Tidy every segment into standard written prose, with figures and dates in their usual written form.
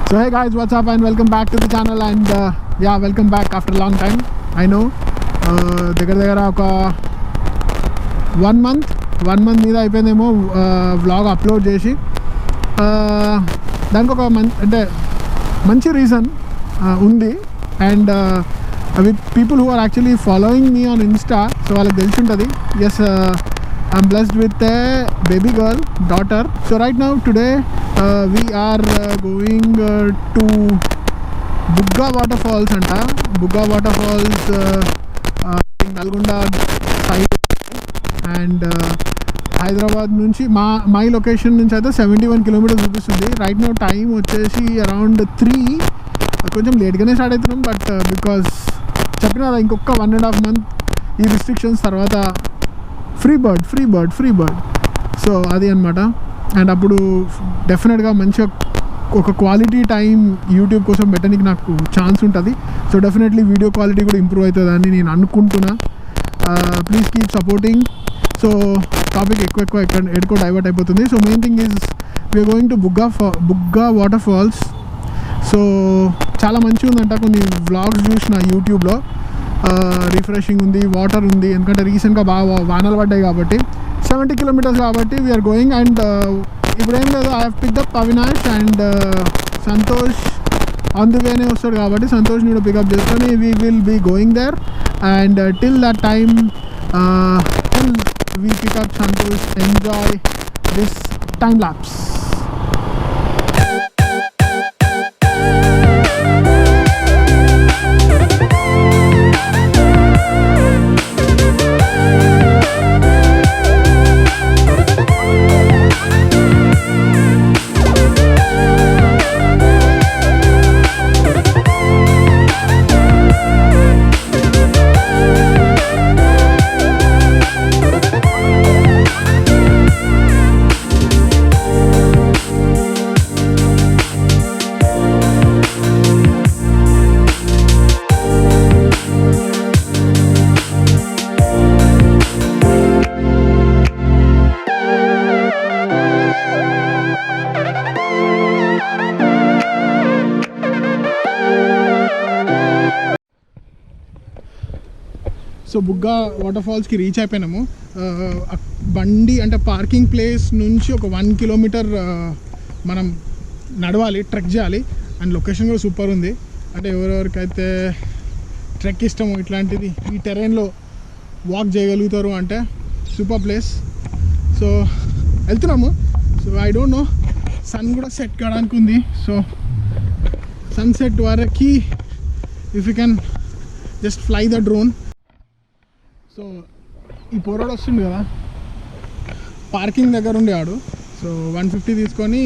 So hey guys, what's up and welcome back to the channel and yeah, welcome back after a long time. I know దగ్గర ఒక 1 month మీద అయిపోయిందేమో vlog upload చేసి. దానికి ఒక అంటే మంచి రీజన్ ఉంది and with people who are actually following me on Insta, so వాళ్ళకి తెలిసి ఉంటుంది. Yes, I'm blessed with a baby girl, daughter. So right now today we are going to Bugga Waterfalls anta. Bugga Waterfalls in Nalgonda side and Hyderabad నుంచి my location నుంచి అయితే 71 kilometres చూపిస్తుంది. Right now time వచ్చేసి around 3. కొంచెం లేట్గానే start అవుతున్నాం, but because చెప్పిన కదా ఇంకొక 1.5 month ఈ రిస్ట్రిక్షన్స్ తర్వాత ఫ్రీ బర్డ్ సో అది అనమాట. అండ్ అప్పుడు డెఫినెట్గా మంచిగా ఒక క్వాలిటీ టైం యూట్యూబ్ కోసం పెట్టడానికి నాకు ఛాన్స్ ఉంటుంది. సో డెఫినెట్లీ వీడియో క్వాలిటీ కూడా ఇంప్రూవ్ అవుతుందని నేను అనుకుంటున్నా. Please keep supporting. So topic ఎక్కువ డైవర్ట్ అయిపోతుంది. So main thing is we're going to Bugga water falls. So చాలా మంచిగా ఉందంట. కొన్ని వ్లాగ్స్ చూసిన యూట్యూబ్లో, రిఫ్రెషింగ్ ఉంది, వాటర్ ఉంది. ఎందుకంటే రీసెంట్గా బాగా వానలు పడ్డాయి కాబట్టి 70 కిలోమీటర్స్ కాబట్టి వీఆర్ గోయింగ్. అండ్ ఇప్పుడు ఏం లేదు, I have picked up Avinash and Santosh on the వేనే వస్తాడు కాబట్టి సంతోష్ని కూడా పికప్ చేసుకొని we will be going there. And till that time till we pick up Santosh, enjoy this time lapse. So Bugga water ఫాల్స్కి రీచ్ అయిపోయినాము. బండి అంటే పార్కింగ్ ప్లేస్ నుంచి ఒక 1 కిలోమీటర్ మనం నడవాలి, ట్రెక్ చేయాలి. అండ్ లొకేషన్ కూడా సూపర్ ఉంది. అంటే ఎవరెవరికైతే ట్రెక్ ఇష్టమో, ఇట్లాంటిది ఈ టెరైన్లో వాక్ చేయగలుగుతారు అంటే సూపర్ ప్లేస్. సో వెళ్తున్నాము. So I don't know, sun కూడా సెట్ కావడానికి ఉంది. సో సన్సెట్ వరకు if you can just fly the drone. So ఈ పోరాడు వస్తుంది కదా, పార్కింగ్ దగ్గర ఉండేవాడు. సో 150 తీసుకొని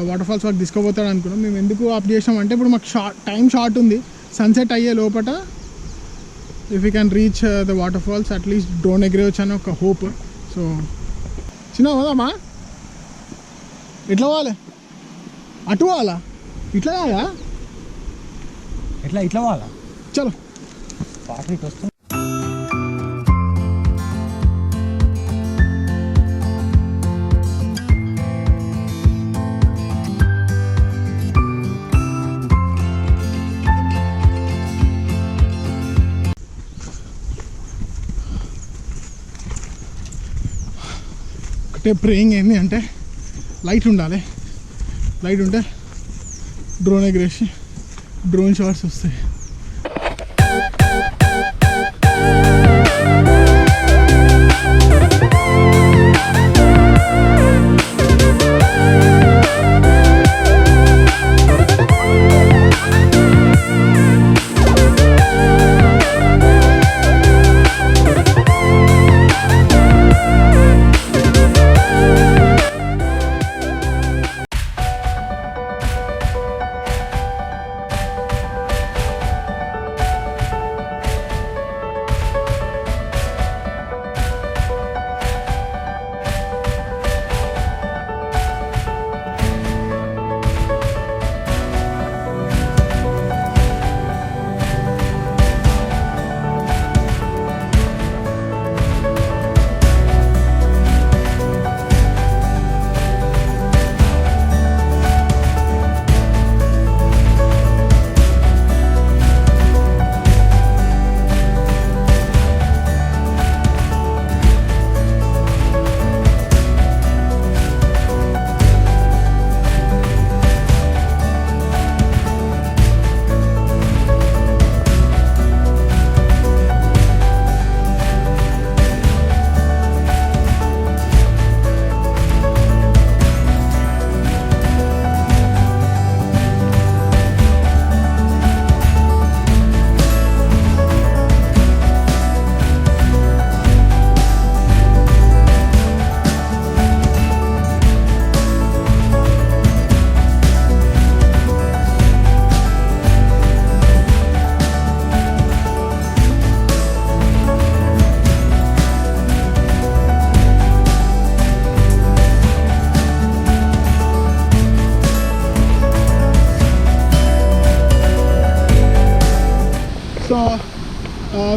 వాటర్ ఫాల్స్ వరకు తీసుకుపోతాడు అనుకున్నాం. మేము ఎందుకు ఆప్ చేసామంటే ఇప్పుడు మాకు టైం షార్ట్ ఉంది. సన్సెట్ అయ్యే లోపల if you can reach the water falls at least drone ఎగిరేవచ్చు అని ఒక హోప్. సో చిన్న పోదామా? ఎట్లా పోవాలి? అటు పోవాలా? ఇట్లా కాదా? ఇట్లా పోవాలా? చలో. వాటర్ ఇటు వస్తుంది. ఒకటే ప్రేయింగ్ ఏంటి అంటే లైట్ ఉండాలి. లైట్ ఉంటే డ్రోన్ ఎగిరేసి డ్రోన్ షాట్స్ వస్తాయి.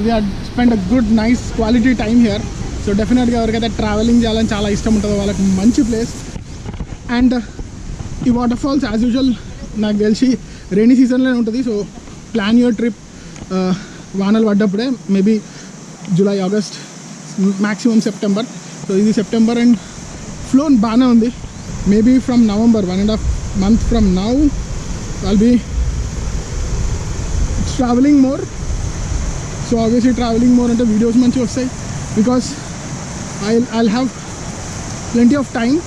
We had spend a good nice quality time here. So డెఫినెట్గా ఎవరికైతే ట్రావెలింగ్ చేయాలని చాలా ఇష్టం ఉంటుందో వాళ్ళకి మంచి ప్లేస్. అండ్ ఈ వాటర్ ఫాల్స్ యాజ్ యూజువల్ నాకు తెలిసి రైనీ సీజన్లోనే ఉంటుంది. సో ప్లాన్ యువర్ ట్రిప్ వానలు పడ్డప్పుడే, maybe July, August, maximum September. So ఇది సెప్టెంబర్ అండ్ ఫ్లో బాగానే ఉంది. Maybe from November 1.5 months from now I'll be traveling more. So obviously traveling more అంటే videos మంచిగా వస్తాయి because I'll have plenty of time.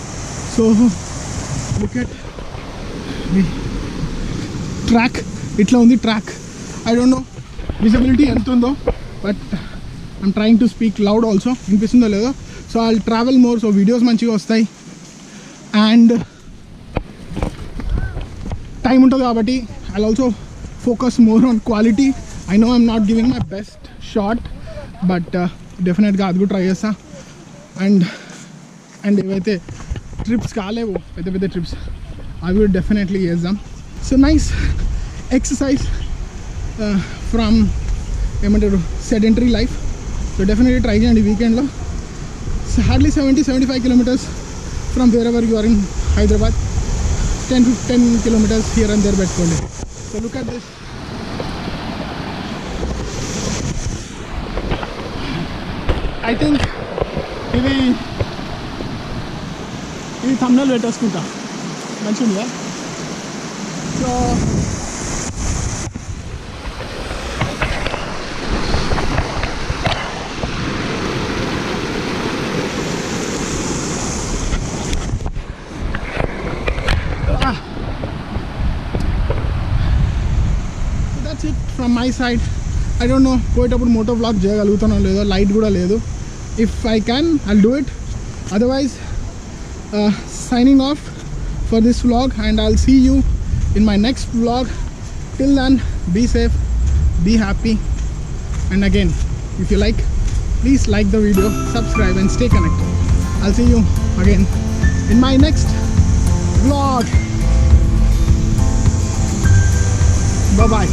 So look at the track. ఇట్లా ఉంది track. I don't know visibility ఎంత ఉందో, but I'm trying to speak loud also. వినిపిస్తుందో లేదో. So I'll travel more, so videos మంచిగా వస్తాయి అండ్ టైం ఉంటుంది కాబట్టి I'll also focus more on quality. I know I'm not giving my best shot, but డెఫినెట్గా అది కూడా ట్రై చేస్తా. And ఏవైతే ట్రిప్స్ కాలేవు పెద్ద పెద్ద ట్రిప్స్ అవి కూడా డెఫినెట్లీ చేద్దాం. సో నైస్ ఎక్సర్సైజ్ ఫ్రమ్ ఏమంటారు sedentary life. So definitely try చేయండి వీకెండ్లో. Hardly 70-75 kilometers from wherever you are in Hyderabad. 10 kilometers here and there పెట్టుకోండి. So look at this. I think ఇది thumbnail పెట్టేసుకుంటా, మంచిగా. So that's it from my side. I don't know పోయేటప్పుడు moto vlog చేయగలుగుతానో లేదో, light కూడా లేదు. If I can, I'll do it. Otherwise, signing off for this vlog, and I'll see you in my next vlog. Till then, be safe, be happy, and again, if you like, please like the video, subscribe, and stay connected. I'll see you again in my next vlog. Bye bye.